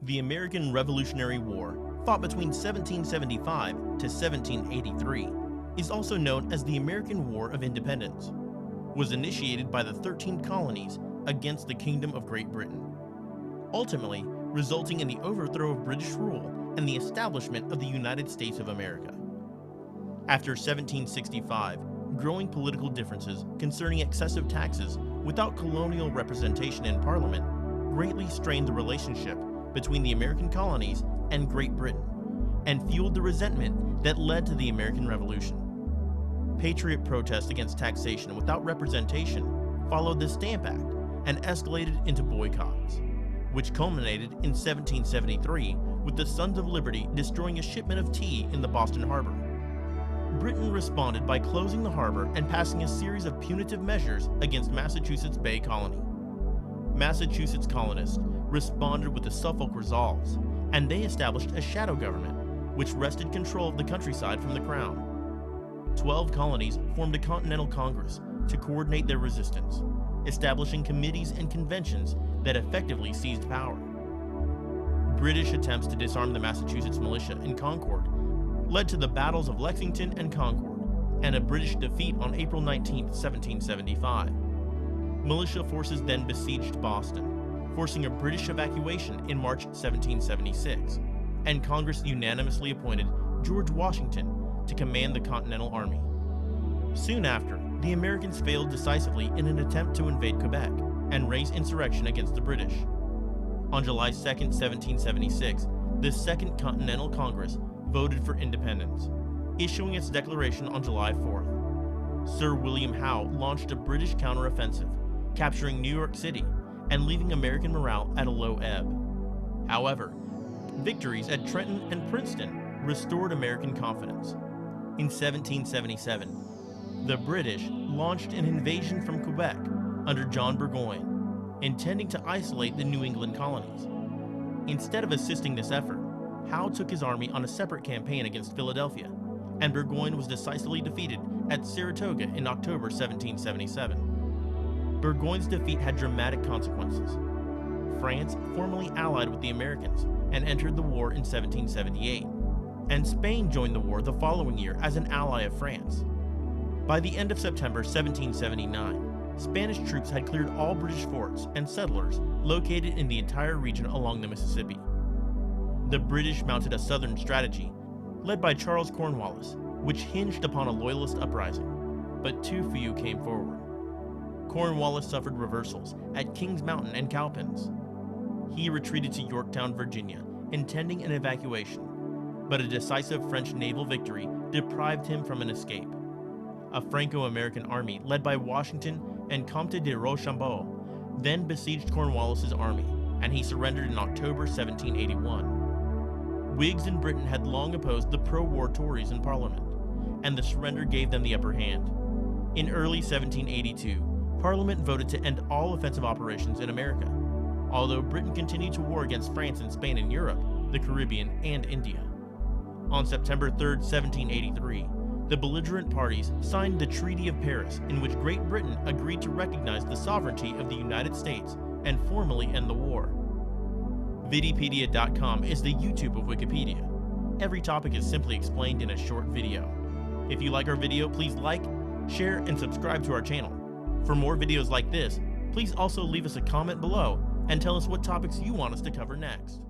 The American Revolutionary War, fought between 1775 to 1783, is also known as the American War of Independence, was initiated by the 13 colonies against the Kingdom of Great Britain, ultimately resulting in the overthrow of British rule and the establishment of the United States of America. After 1765, growing political differences concerning excessive taxes without colonial representation in Parliament greatly strained the relationship between the American colonies and Great Britain, and fueled the resentment that led to the American Revolution. Patriot protests against taxation without representation followed the Stamp Act and escalated into boycotts, which culminated in 1773 with the Sons of Liberty destroying a shipment of tea in the Boston Harbor. Britain responded by closing the harbor and passing a series of punitive measures against Massachusetts Bay Colony. Massachusetts colonists responded with the Suffolk Resolves, and they established a shadow government, which wrested control of the countryside from the Crown. 12 colonies formed a Continental Congress to coordinate their resistance, establishing committees and conventions that effectively seized power. British attempts to disarm the Massachusetts militia in Concord led to the battles of Lexington and Concord, and a British defeat on April 19, 1775. Militia forces then besieged Boston, forcing a British evacuation in March 1776, and Congress unanimously appointed George Washington to command the Continental Army. Soon after, the Americans failed decisively in an attempt to invade Quebec and raise insurrection against the British. On July 2, 1776, the Second Continental Congress voted for independence, issuing its declaration on July 4th. Sir William Howe launched a British counteroffensive, capturing New York City and leaving American morale at a low ebb. However, victories at Trenton and Princeton restored American confidence. In 1777, the British launched an invasion from Quebec under John Burgoyne, intending to isolate the New England colonies. Instead of assisting this effort, Howe took his army on a separate campaign against Philadelphia, and Burgoyne was decisively defeated at Saratoga in October 1777. Burgoyne's defeat had dramatic consequences. France formally allied with the Americans and entered the war in 1778, and Spain joined the war the following year as an ally of France. By the end of September 1779, Spanish troops had cleared all British forts and settlers located in the entire region along the Mississippi. The British mounted a southern strategy, led by Charles Cornwallis, which hinged upon a loyalist uprising, but too few came forward. Cornwallis suffered reversals at Kings Mountain and Cowpens. He retreated to Yorktown, Virginia, intending an evacuation, but a decisive French naval victory deprived him from an escape. A Franco-American army led by Washington and Comte de Rochambeau then besieged Cornwallis's army, and he surrendered in October 1781. Whigs in Britain had long opposed the pro-war Tories in Parliament, and the surrender gave them the upper hand. In early 1782, Parliament voted to end all offensive operations in America, although Britain continued to war against France and Spain in Europe, the Caribbean, and India. On September 3, 1783, the belligerent parties signed the Treaty of Paris, in which Great Britain agreed to recognize the sovereignty of the United States and formally end the war. Vidipedia.com is the YouTube of Wikipedia. Every topic is simply explained in a short video. If you like our video, please like, share, and subscribe to our channel. For more videos like this, please also leave us a comment below and tell us what topics you want us to cover next.